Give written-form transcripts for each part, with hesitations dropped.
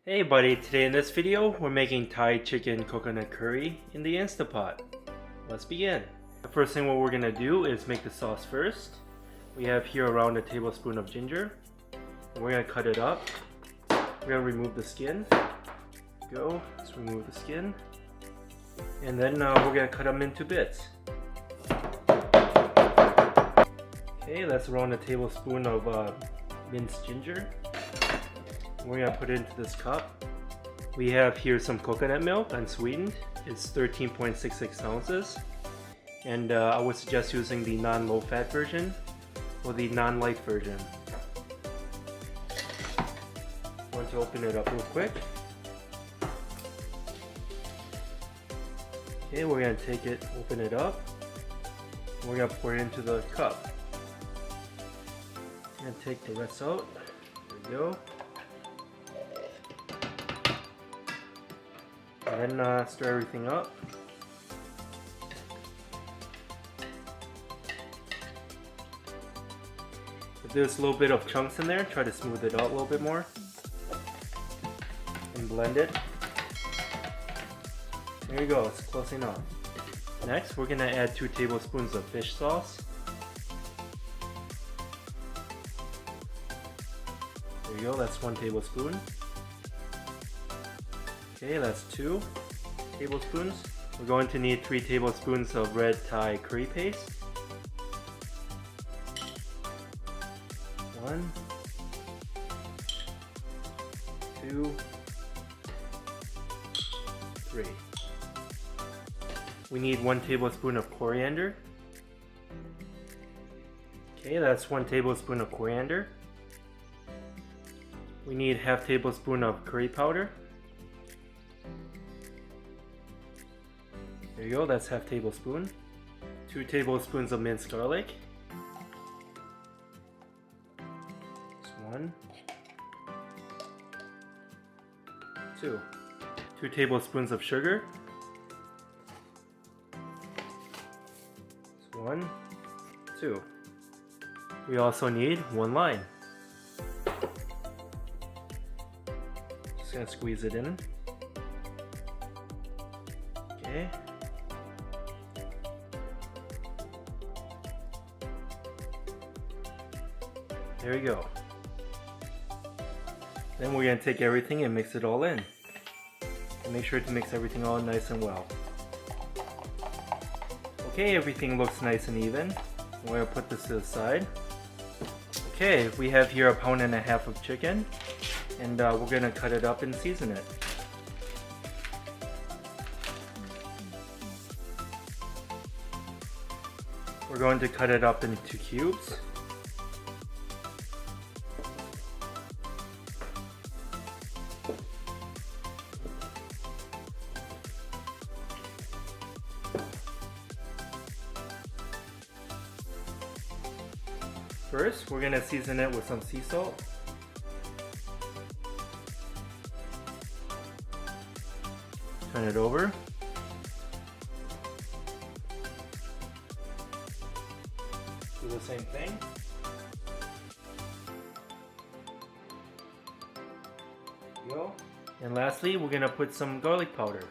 Hey buddy, today in this video we're making Thai chicken coconut curry in the Instapot. Let's begin. The first thing what we're gonna do is make the sauce first. We have here around a tablespoon of ginger. We're gonna cut it up. We're gonna remove the skin. Go, let's remove the skin. And then we're gonna cut them into bits. Okay, that's around a tablespoon of minced ginger. We're gonna put it into this cup. We have here some coconut milk unsweetened. It's 13.66 ounces. And I would suggest using the non-low fat version or the non-light version. I'm going to open it up real quick. Okay, we're gonna take it, open it up. We're gonna pour it into the cup. And take the rest out. There we go. And then stir everything up. If there's a little bit of chunks in there, try to smooth it out a little bit more. And blend it. There you go, it's close enough. Next, we're gonna add 2 tablespoons of fish sauce. There you go, that's 1 tablespoon. Okay, that's 2 tablespoons. We're going to need 3 tablespoons of red Thai curry paste. 1, 2, 3. We need 1 tablespoon of coriander. Okay, that's 1 tablespoon of coriander. We need half tablespoon of curry powder. There you go, that's half tablespoon. 2 tablespoons of minced garlic. That's 1. 2. 2 tablespoons of sugar. That's 1. 2. We also need 1 lime. Just gonna squeeze it in. Okay. There we go. Then we're going to take everything and mix it all in. And make sure to mix everything all nice and well. Okay, everything looks nice and even. We're going to put this to the side. Okay, we have here 1.5 pounds of chicken. And we're going to cut it up and season it. We're going to cut it up into cubes. First, we're going to season it with some sea salt. Turn it over. Do the same thing. There you go. And lastly, we're going to put some garlic powder.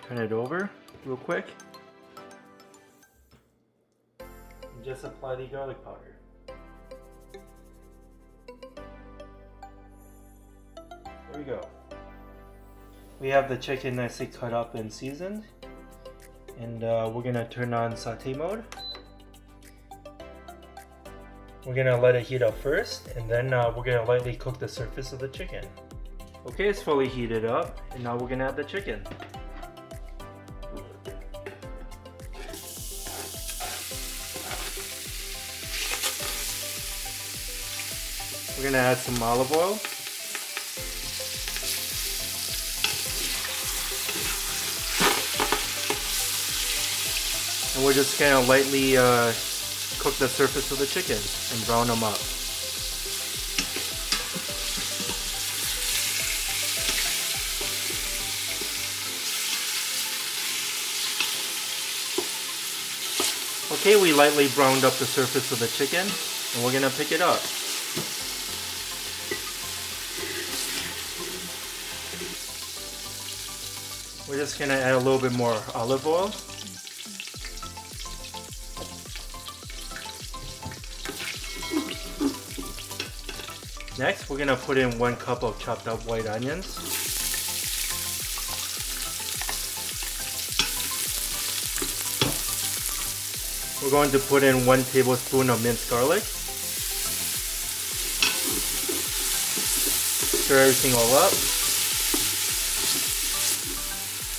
Turn it over real quick. And just apply the garlic powder. There we go. We have the chicken nicely cut up and seasoned. And we're going to turn on saute mode. We're going to let it heat up first. And then we're going to lightly cook the surface of the chicken. Okay, it's fully heated up. And now we're going to add the chicken. We're going to add some olive oil. And we're just going to lightly cook the surface of the chicken and brown them up. Okay, we lightly browned up the surface of the chicken, and we're gonna pick it up. We're just gonna add a little bit more olive oil. Next, we're gonna put in 1 cup of chopped up white onions. We're going to put in 1 tablespoon of minced garlic. Stir everything all up.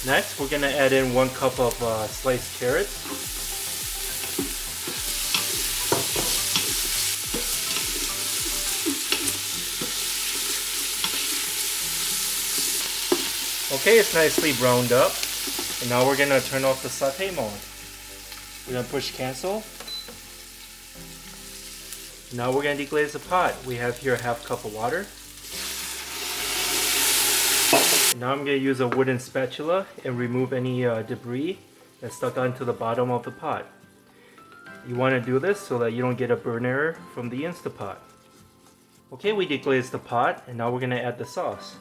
Next, we're gonna add in 1 cup of sliced carrots. Okay, it's nicely browned up, and now we're gonna turn off the saute mode. We're gonna push cancel. Now we're gonna deglaze the pot. We have here 1/2 cup of water. And now I'm gonna use a wooden spatula and remove any debris that's stuck onto the bottom of the pot. You wanna do this so that you don't get a burn error from the Instapot. Okay, we deglazed the pot, and now we're gonna add the sauce.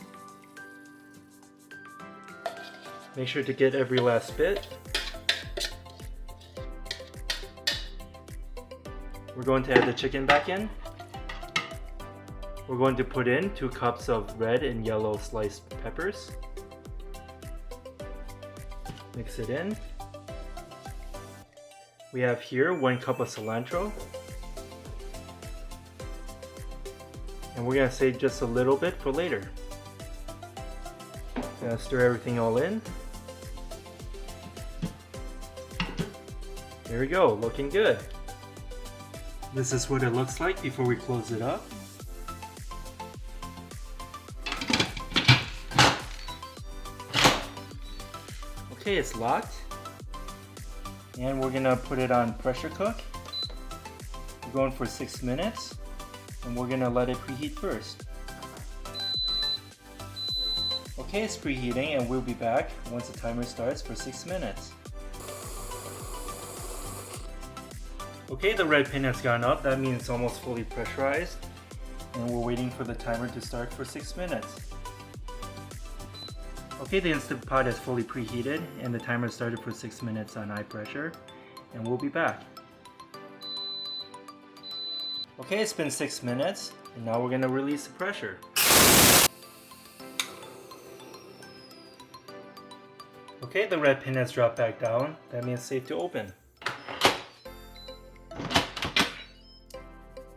Make sure to get every last bit. We're going to add the chicken back in. We're going to put in 2 cups of red and yellow sliced peppers. Mix it in. We have here 1 cup of cilantro. And we're going to save just a little bit for later. Gonna stir everything all in. There we go, looking good. This is what it looks like before we close it up. Okay, it's locked. And we're gonna put it on pressure cook. We're going for 6 minutes. And we're gonna let it preheat first. Okay, it's preheating, and we'll be back once the timer starts for 6 minutes. Okay, the red pin has gone up. That means it's almost fully pressurized. And we're waiting for the timer to start for 6 minutes. Okay, the Instant Pot is fully preheated, and the timer started for 6 minutes on high pressure. And we'll be back. Okay, it's been 6 minutes, and now we're gonna release the pressure. Okay, the red pin has dropped back down. That means it's safe to open.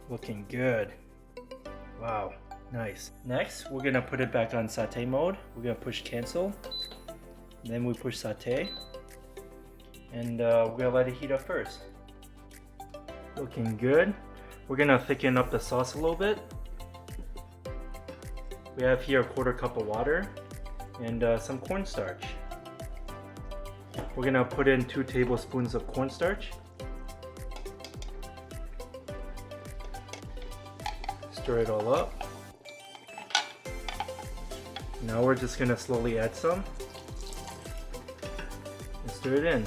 Looking good. Wow, nice. Next, we're gonna put it back on saute mode. We're gonna push cancel. Then we push saute. And we're gonna let it heat up first. Looking good. We're gonna thicken up the sauce a little bit. We have here 1/4 cup of water and some cornstarch. We're gonna put in 2 tablespoons of cornstarch. Stir it all up. Now we're just gonna slowly add some and stir it in.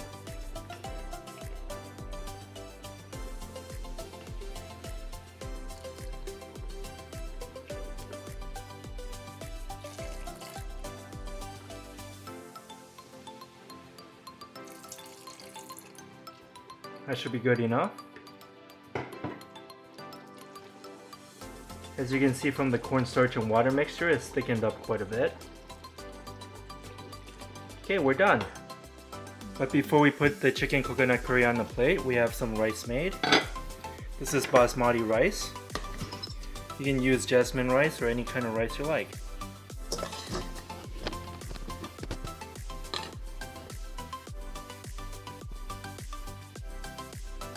That should be good enough. As you can see from the cornstarch and water mixture, it's thickened up quite a bit. Okay, we're done. But before we put the chicken coconut curry on the plate, we have some rice made. This is basmati rice. You can use jasmine rice or any kind of rice you like.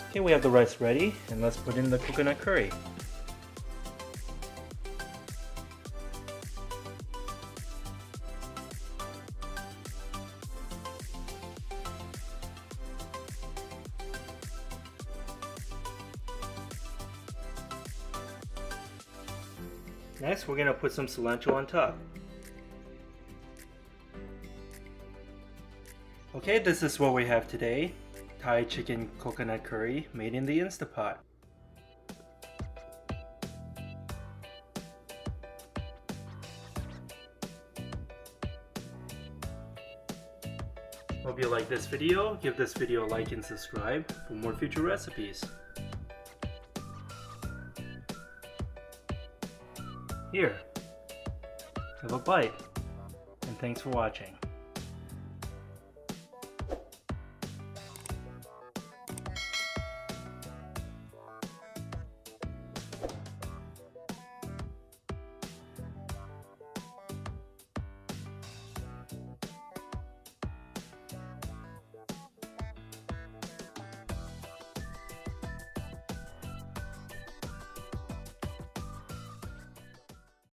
Okay, we have the rice ready, and let's put in the coconut curry. Next, we're going to put some cilantro on top. Okay, this is what we have today. Thai chicken coconut curry made in the Instapot. Hope you like this video. Give this video a like and subscribe for more future recipes. Here, have a bite, and thanks for watching.